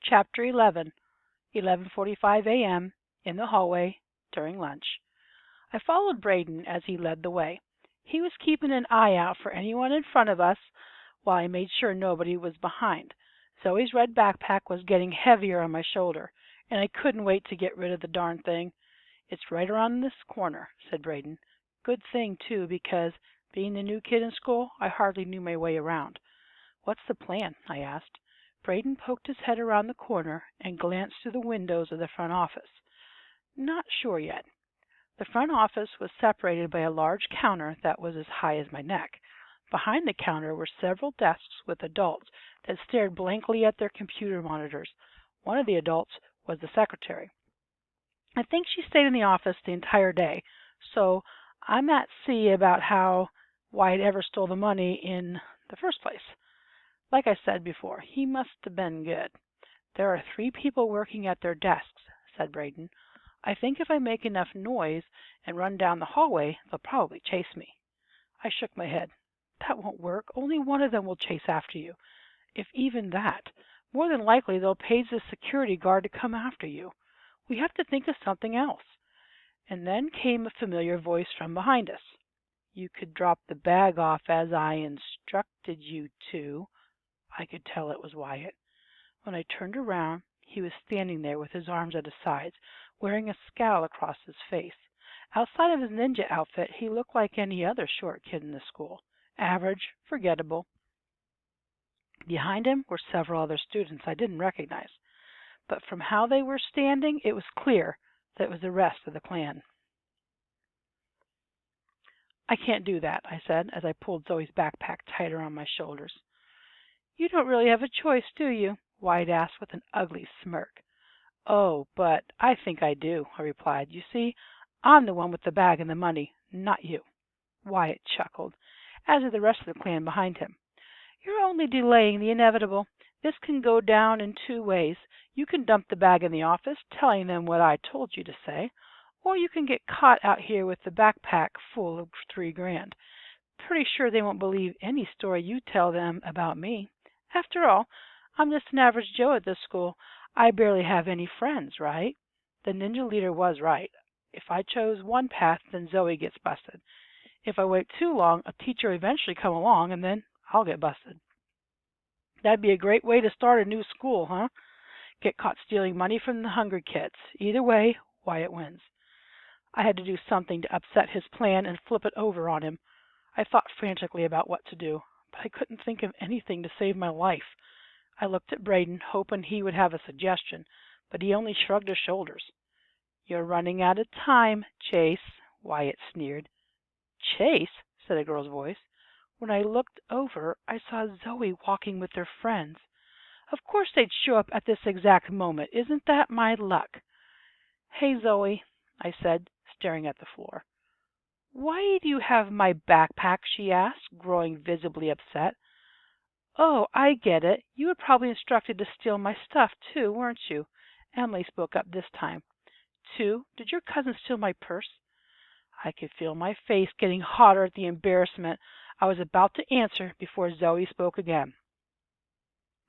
Chapter 11, 11:45 a.m. in the hallway during lunch. I followed Braden as he led the way. He was keeping an eye out for anyone in front of us while I made sure nobody was behind. Zoe's red backpack was getting heavier on my shoulder, and I couldn't wait to get rid of the darn thing. "It's right around this corner," said Braden. Good thing, too, because, being the new kid in school, I hardly knew my way around. "What's the plan?" I asked. Braden poked his head around the corner and glanced through the windows of the front office. "Not sure yet." The front office was separated by a large counter that was as high as my neck. Behind the counter were several desks with adults that stared blankly at their computer monitors. One of the adults was the secretary. I think she stayed in the office the entire day, so I'm at sea about how Wyatt ever stole the money in the first place. Like I said before, he must have been good. "There are 3 people working at their desks," said Braden. "I think if I make enough noise and run down the hallway, they'll probably chase me." I shook my head. "That won't work. Only one of them will chase after you. If even that, more than likely they'll page the security guard to come after you. We have to think of something else." And then came a familiar voice from behind us. "You could drop the bag off as I instructed you to." I could tell it was Wyatt. When I turned around, he was standing there with his arms at his sides, wearing a scowl across his face. Outside of his ninja outfit, he looked like any other short kid in the school. Average, forgettable. Behind him were several other students I didn't recognize, but from how they were standing, it was clear that it was the rest of the clan. "I can't do that," I said as I pulled Zoe's backpack tighter on my shoulders. "You don't really have a choice, do you?" Wyatt asked with an ugly smirk. "Oh, but I think I do," I replied. "You see, I'm the one with the bag and the money, not you." Wyatt chuckled, as did the rest of the clan behind him. "You're only delaying the inevitable. This can go down in 2 ways. You can dump the bag in the office, telling them what I told you to say, or you can get caught out here with the backpack full of 3 grand. Pretty sure they won't believe any story you tell them about me. After all, I'm just an average Joe at this school. I barely have any friends, right?" The ninja leader was right. If I chose one path, then Zoe gets busted. If I wait too long, a teacher will eventually come along, and then I'll get busted. That'd be a great way to start a new school, huh? Get caught stealing money from the hungry kids. Either way, Wyatt wins. I had to do something to upset his plan and flip it over on him. I thought frantically about what to do, but I couldn't think of anything to save my life. I looked at Braden, hoping he would have a suggestion, but he only shrugged his shoulders. "You're running out of time, Chase," Wyatt sneered. "Chase?" said a girl's voice. When I looked over, I saw Zoe walking with their friends. Of course they'd show up at this exact moment. Isn't that my luck? "Hey, Zoe," I said, staring at the floor. "Why do you have my backpack?" she asked, growing visibly upset. "Oh, I get it. You were probably instructed to steal my stuff, too, weren't you?" Emily spoke up this time. "Too? Did your cousin steal my purse?" I could feel my face getting hotter at the embarrassment. I was about to answer before Zoe spoke again.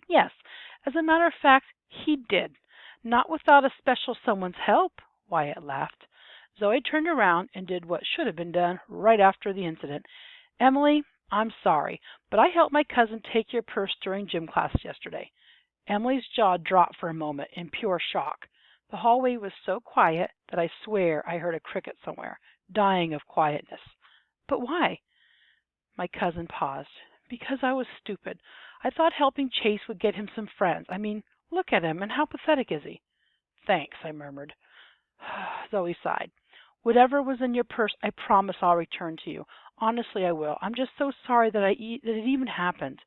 "Yes, as a matter of fact, he did. Not without a special someone's help," Wyatt laughed. Zoe turned around and did what should have been done right after the incident. "Emily, I'm sorry, but I helped my cousin take your purse during gym class yesterday." Emily's jaw dropped for a moment in pure shock. The hallway was so quiet that I swear I heard a cricket somewhere, dying of quietness. "But why?" My cousin paused. "Because I was stupid. I thought helping Chase would get him some friends. I mean, look at him, and how pathetic is he?" "Thanks," I murmured. Zoe sighed. "Whatever was in your purse, I promise I'll return to you. Honestly, I will. I'm just so sorry that it even happened."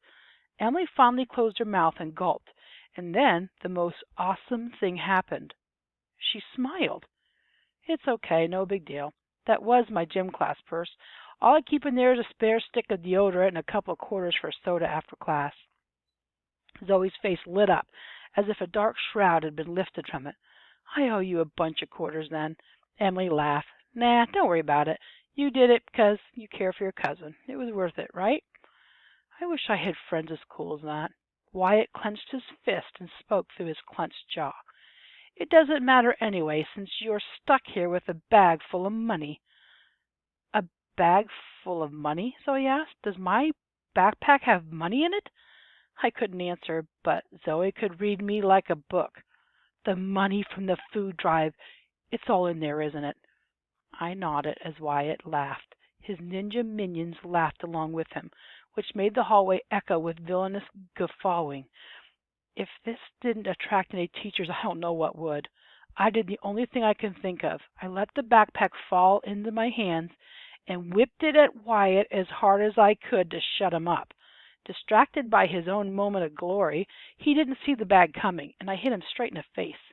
Emily finally closed her mouth and gulped, and then the most awesome thing happened. She smiled. "It's okay, no big deal. That was my gym class purse. All I keep in there is a spare stick of deodorant and a couple of quarters for soda after class." Zoe's face lit up, as if a dark shroud had been lifted from it. "I owe you a bunch of quarters, then." Emily laughed. "Nah, don't worry about it. You did it because you care for your cousin. It was worth it, right?" I wish I had friends as cool as that. Wyatt clenched his fist and spoke through his clenched jaw. "It doesn't matter anyway, since you're stuck here with a bag full of money." "A bag full of money?" Zoe asked. "Does my backpack have money in it?" I couldn't answer, but Zoe could read me like a book. "The money from the food drive. It's all in there, isn't it?" I nodded as Wyatt laughed. His ninja minions laughed along with him, which made the hallway echo with villainous guffawing. If this didn't attract any teachers, I don't know what would. I did the only thing I can think of. I let the backpack fall into my hands and whipped it at Wyatt as hard as I could to shut him up. Distracted by his own moment of glory, he didn't see the bag coming, and I hit him straight in the face.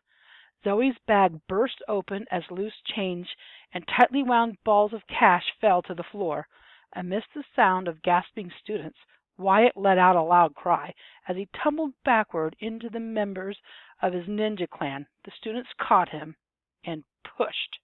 Zoe's bag burst open as loose change and tightly wound balls of cash fell to the floor. Amidst the sound of gasping students, Wyatt let out a loud cry as he tumbled backward into the members of his ninja clan. The students caught him and pushed.